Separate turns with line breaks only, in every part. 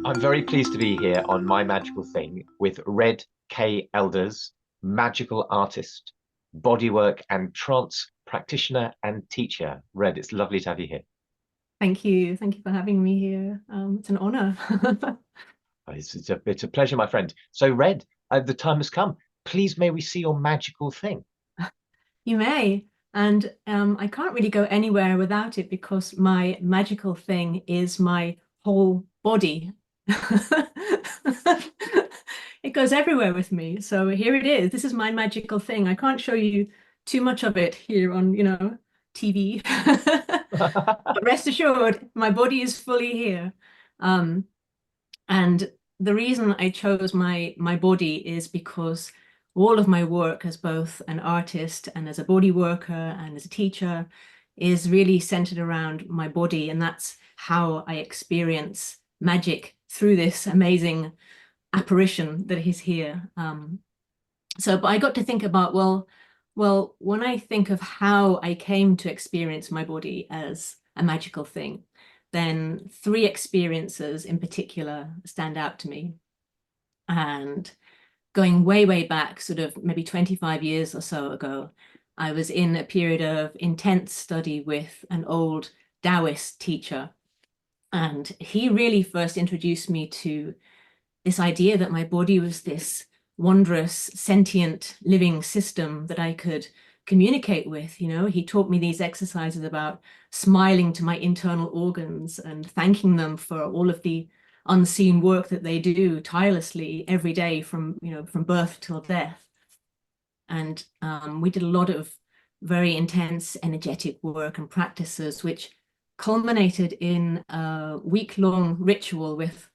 I'm very pleased to be here on My Magical Thing with Red K. Elders, magical artist, bodywork and trance practitioner and teacher. Red, it's lovely to have you here.
Thank you. Thank you for having me here. It's an honor.
It's a pleasure, my friend. So, Red, the time has come. Please, may we see your magical thing?
You may. And I can't really go anywhere without it because my magical thing is my whole body. It goes everywhere with me. So here it is. This is my magical thing. I can't show you too much of it here on, TV. But rest assured, my body is fully here. Um, And the reason I chose my body is because all of my work as both an artist and as a body worker and as a teacher is really centered around my body. And that's how I experience magic through this amazing apparition that is here. But I got to think about, well, when I think of how I came to experience my body as a magical thing, then three experiences in particular stand out to me. And going way, way back, sort of maybe 25 years or so ago, I was in a period of intense study with an old Taoist teacher. And he really first introduced me to this idea that my body was this wondrous, sentient, living system that I could communicate with. He taught me these exercises about smiling to my internal organs and thanking them for all of the unseen work that they do tirelessly every day from birth till death. And we did a lot of very intense energetic work and practices, which culminated in a week-long ritual with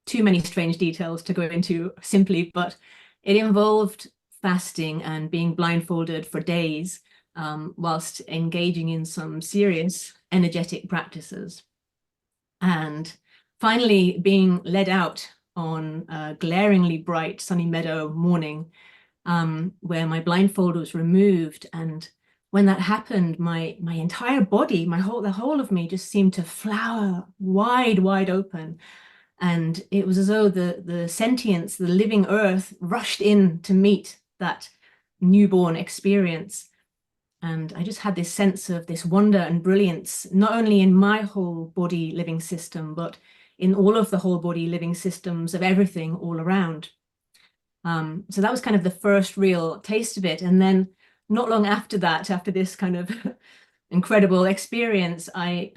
too many strange details to go into simply, but it involved fasting and being blindfolded for days whilst engaging in some serious energetic practices. And finally being led out on a glaringly bright sunny meadow morning where my blindfold was removed. And when that happened, my entire body, the whole of me just seemed to flower wide open. And it was as though the sentience, the living earth rushed in to meet that newborn experience. And I just had this sense of this wonder and brilliance, not only in my whole body living system, but in all of the whole body living systems of everything all around. So that was kind of the first real taste of it. And then not long after that, after this kind of incredible experience, I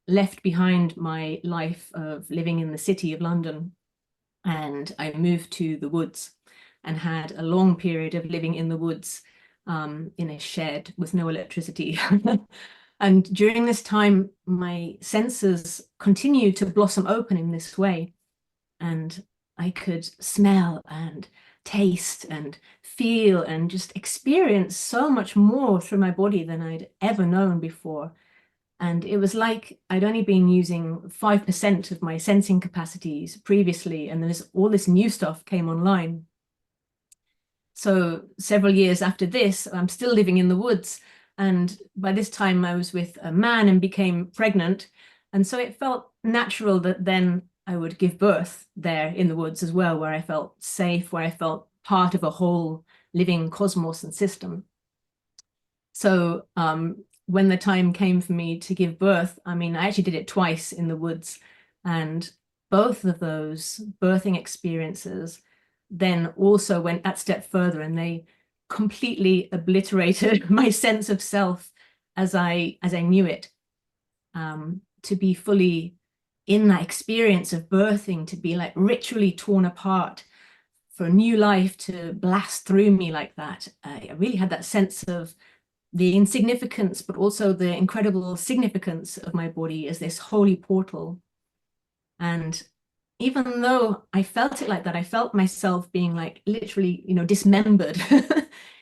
left behind my life of living in the city of London, and I moved to the woods and had a long period of living in the woods in a shed with no electricity. And during this time, my senses continued to blossom open in this way, and I could smell and taste and feel and just experience so much more through my body than I'd ever known before. And it was like I'd only been using 5% of my sensing capacities previously, and then all this new stuff came online. So several years after this, I'm still living in the woods. And by this time I was with a man and became pregnant. And so it felt natural that then I would give birth there in the woods as well, where I felt safe, where I felt part of a whole living cosmos and system. So when the time came for me to give birth, I actually did it twice in the woods. And both of those birthing experiences then also went that step further, and they completely obliterated my sense of self as I knew it. To be fully in that experience of birthing, to be like ritually torn apart, for a new life to blast through me like that. I really had that sense of the insignificance, but also the incredible significance of my body as this holy portal. And even though I felt it like that, I felt myself being like literally, dismembered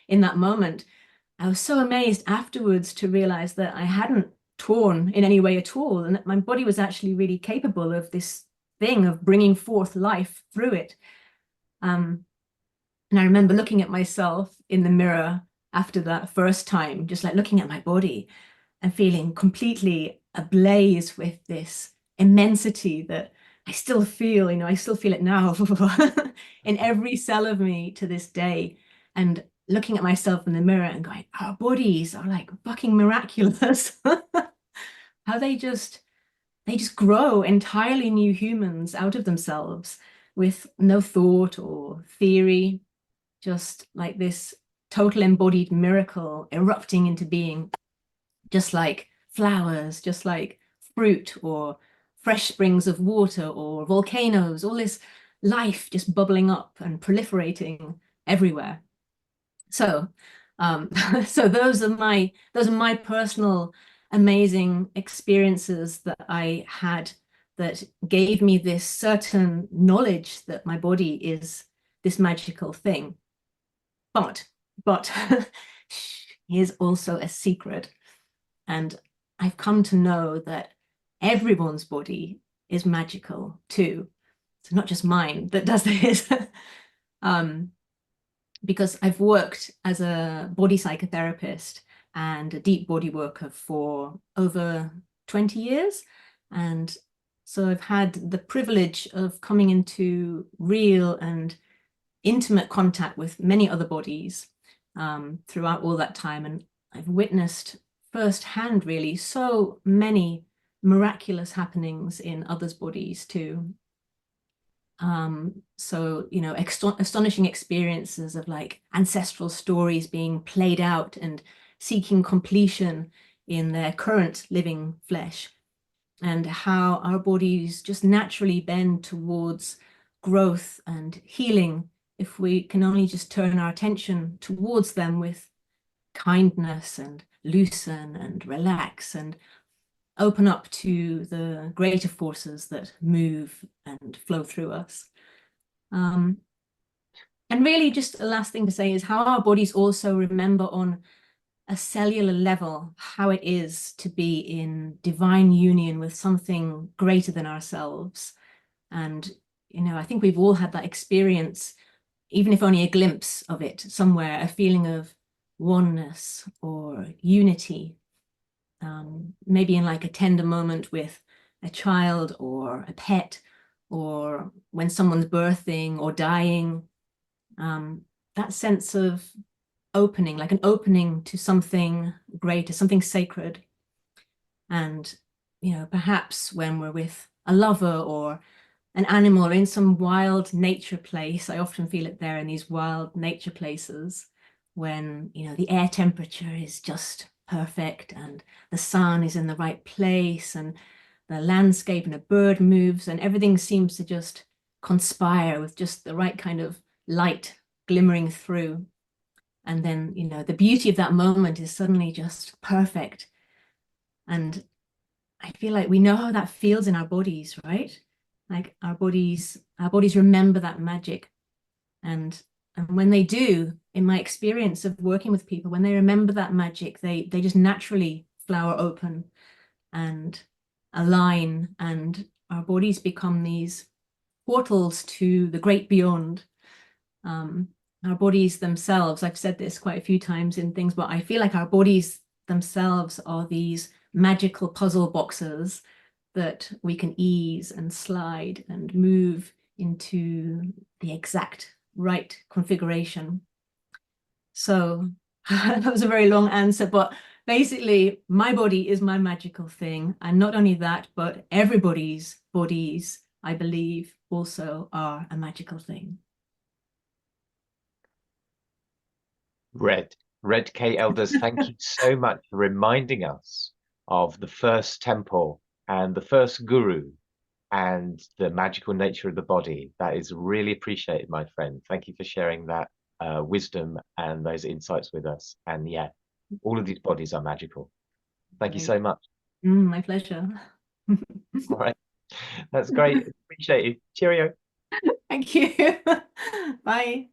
in that moment. I was so amazed afterwards to realize that I hadn't torn in any way at all, and that my body was actually really capable of this thing of bringing forth life through it. And I remember looking at myself in the mirror after that first time, just like looking at my body and feeling completely ablaze with this immensity that I still feel, I still feel it now in every cell of me to this day. And looking at myself in the mirror and going, our bodies are like fucking miraculous. How they just grow entirely new humans out of themselves with no thought or theory, just like this total embodied miracle erupting into being, just like flowers, just like fruit or fresh springs of water or volcanoes, all this life just bubbling up and proliferating everywhere. So, so those are my personal amazing experiences that I had that gave me this certain knowledge that my body is this magical thing. But here's also a secret. And I've come to know that everyone's body is magical too. So not just mine that does this. Because I've worked as a body psychotherapist and a deep body worker for over 20 years. And so I've had the privilege of coming into real and intimate contact with many other bodies throughout all that time. And I've witnessed firsthand, really, so many miraculous happenings in others' bodies too. So, astonishing experiences of like ancestral stories being played out and seeking completion in their current living flesh, and how our bodies just naturally bend towards growth and healing if we can only just turn our attention towards them with kindness and loosen and relax and open up to the greater forces that move and flow through us. And really, just the last thing to say is how our bodies also remember on a cellular level how it is to be in divine union with something greater than ourselves. And, I think we've all had that experience, even if only a glimpse of it somewhere, a feeling of oneness or unity. Maybe in like a tender moment with a child or a pet, or when someone's birthing or dying, that sense of opening, like an opening to something greater, something sacred. And, perhaps when we're with a lover or an animal or in some wild nature place, I often feel it there in these wild nature places when, the air temperature is just perfect and the sun is in the right place and the landscape and a bird moves and everything seems to just conspire with just the right kind of light glimmering through. And then, the beauty of that moment is suddenly just perfect. And I feel like we know how that feels in our bodies, right? Like our bodies remember that magic. And when they do, in my experience of working with people, when they remember that magic, they just naturally flower open and align, and our bodies become these portals to the great beyond. Our bodies themselves, I've said this quite a few times in things, but I feel like our bodies themselves are these magical puzzle boxes that we can ease and slide and move into the exact right configuration. So that was a very long answer, but basically my body is my magical thing. And not only that, but everybody's bodies, I believe, also are a magical thing.
Red K Elders, thank you so much for reminding us of the first temple and the first guru and the magical nature of the body. That is really appreciated, my friend. Thank you for sharing that wisdom and those insights with us. And yeah, all of these bodies are magical. Thank you so much.
My pleasure.
All right. That's great. Appreciate it. Cheerio.
Thank you. Bye.